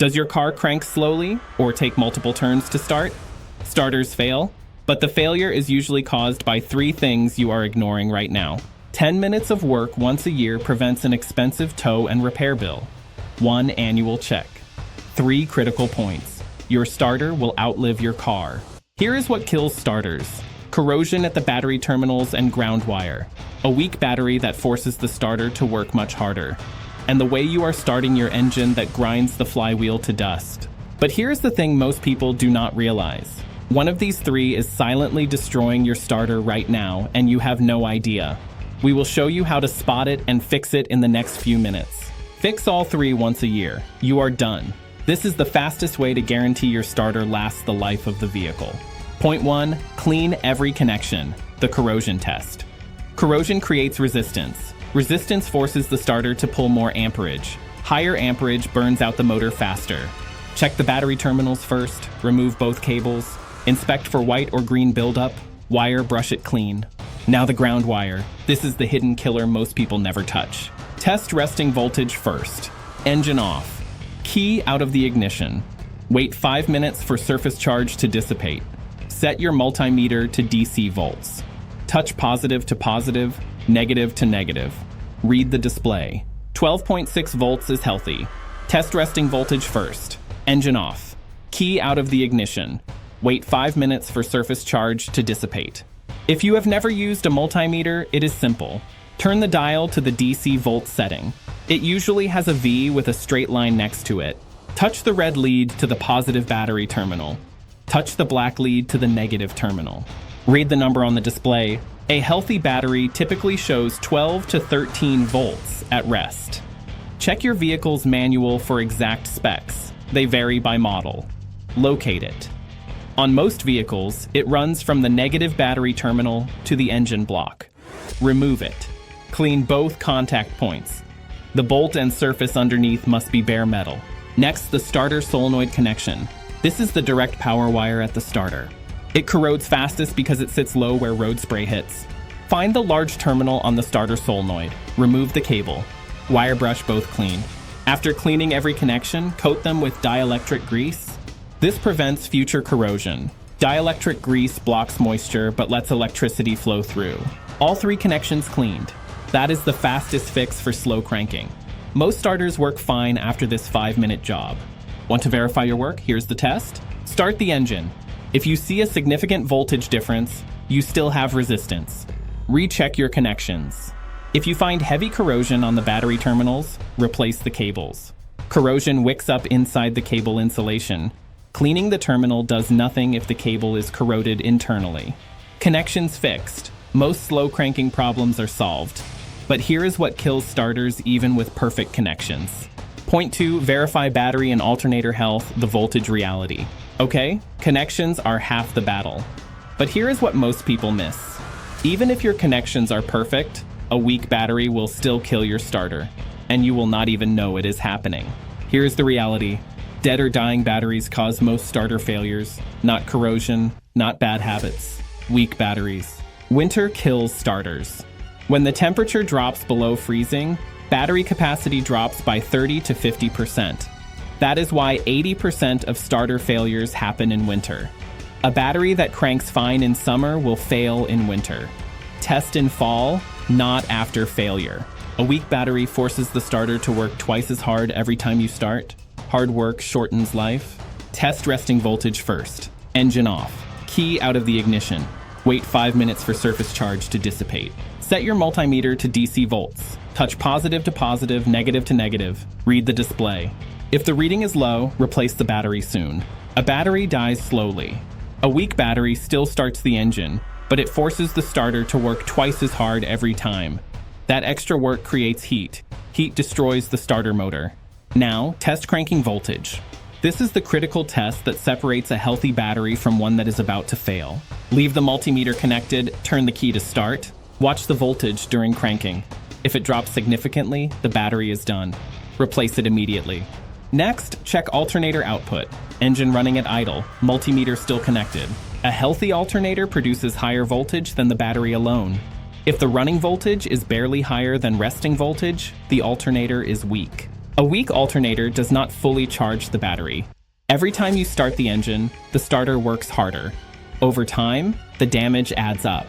Does your car crank slowly or take multiple turns to start? Starters fail, but the failure is usually caused by 3 things you are ignoring right now. 10 minutes of work once a year prevents an expensive tow and repair bill. 1 annual check. 3 critical points. Your starter will outlive your car. Here is what kills starters. Corrosion at the battery terminals and ground wire. A weak battery that forces the starter to work much harder. And the way you are starting your engine that grinds the flywheel to dust. But here's the thing most people do not realize. One of these 3 is silently destroying your starter right now, and you have no idea. We will show you how to spot it and fix it in the next few minutes. Fix all 3 once a year. You are done. This is the fastest way to guarantee your starter lasts the life of the vehicle. Point 1, clean every connection. The corrosion test. Corrosion creates resistance. Resistance forces the starter to pull more amperage. Higher amperage burns out the motor faster. Check the battery terminals first, remove both cables, inspect for white or green buildup, wire brush it clean. Now the ground wire. This is the hidden killer most people never touch. Test resting voltage first. Engine off. Key out of the ignition. Wait 5 minutes for surface charge to dissipate. Set your multimeter to DC volts. Touch positive to positive, negative to negative. Read the display. 12.6 volts is healthy. Test resting voltage first. Engine off. Key out of the ignition. Wait 5 minutes for surface charge to dissipate. If you have never used a multimeter, it is simple. Turn the dial to the DC volt setting. It usually has a V with a straight line next to it. Touch the red lead to the positive battery terminal. Touch the black lead to the negative terminal. Read the number on the display. A healthy battery typically shows 12 to 13 volts at rest. Check your vehicle's manual for exact specs. They vary by model. Locate it. On most vehicles, it runs from the negative battery terminal to the engine block. Remove it. Clean both contact points. The bolt and surface underneath must be bare metal. Next, the starter solenoid connection. This is the direct power wire at the starter. It corrodes fastest because it sits low where road spray hits. Find the large terminal on the starter solenoid. Remove the cable. Wire brush both clean. After cleaning every connection, coat them with dielectric grease. This prevents future corrosion. Dielectric grease blocks moisture but lets electricity flow through. All 3 connections cleaned. That is the fastest fix for slow cranking. Most starters work fine after this 5-minute job. Want to verify your work? Here's the test. Start the engine. If you see a significant voltage difference, you still have resistance. Recheck your connections. If you find heavy corrosion on the battery terminals, replace the cables. Corrosion wicks up inside the cable insulation. Cleaning the terminal does nothing if the cable is corroded internally. Connections fixed. Most slow cranking problems are solved. But here is what kills starters even with perfect connections. Point 2, verify battery and alternator health, the voltage reality. Okay, connections are half the battle. But here is what most people miss. Even if your connections are perfect, a weak battery will still kill your starter, and you will not even know it is happening. Here's the reality. Dead or dying batteries cause most starter failures, not corrosion, not bad habits. Weak batteries. Winter kills starters. When the temperature drops below freezing, battery capacity drops by 30 to 50%. That is why 80% of starter failures happen in winter. A battery that cranks fine in summer will fail in winter. Test in fall, not after failure. A weak battery forces the starter to work twice as hard every time you start. Hard work shortens life. Test resting voltage first. Engine off. Key out of the ignition. Wait 5 minutes for surface charge to dissipate. Set your multimeter to DC volts. Touch positive to positive, negative to negative. Read the display. If the reading is low, replace the battery soon. A battery dies slowly. A weak battery still starts the engine, but it forces the starter to work twice as hard every time. That extra work creates heat. Heat destroys the starter motor. Now, test cranking voltage. This is the critical test that separates a healthy battery from one that is about to fail. Leave the multimeter connected, turn the key to start. Watch the voltage during cranking. If it drops significantly, the battery is done. Replace it immediately. Next, check alternator output. Engine running at idle, multimeter still connected. A healthy alternator produces higher voltage than the battery alone. If the running voltage is barely higher than resting voltage, the alternator is weak. A weak alternator does not fully charge the battery. Every time you start the engine, the starter works harder. Over time, the damage adds up.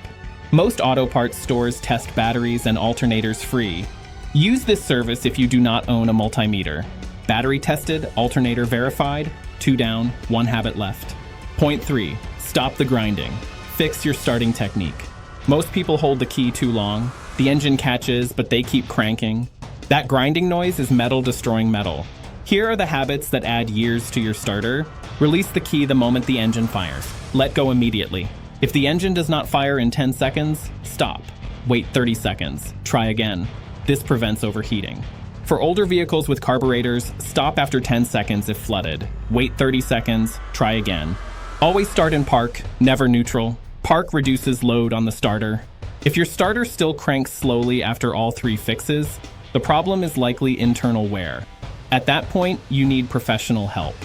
Most auto parts stores test batteries and alternators free. Use this service if you do not own a multimeter. Battery tested, alternator verified, 2 down, 1 habit left. Point 3. Stop the grinding. Fix your starting technique. Most people hold the key too long. The engine catches, but they keep cranking. That grinding noise is metal destroying metal. Here are the habits that add years to your starter. Release the key the moment the engine fires. Let go immediately. If the engine does not fire in 10 seconds, stop. Wait 30 seconds. Try again. This prevents overheating. For older vehicles with carburetors, stop after 10 seconds if flooded. Wait 30 seconds. Try again. Always start in park, never neutral. Park reduces load on the starter. If your starter still cranks slowly after all 3 fixes, the problem is likely internal wear. At that point, you need professional help.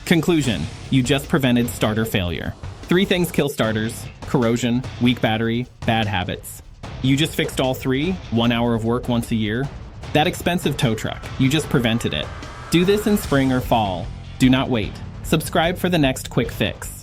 Conclusion: you just prevented starter failure. 3 things kill starters: corrosion, weak battery, bad habits. You just fixed all 3, 1 hour of work once a year. That expensive tow truck, you just prevented it. Do this in spring or fall. Do not wait. Subscribe for the next quick fix.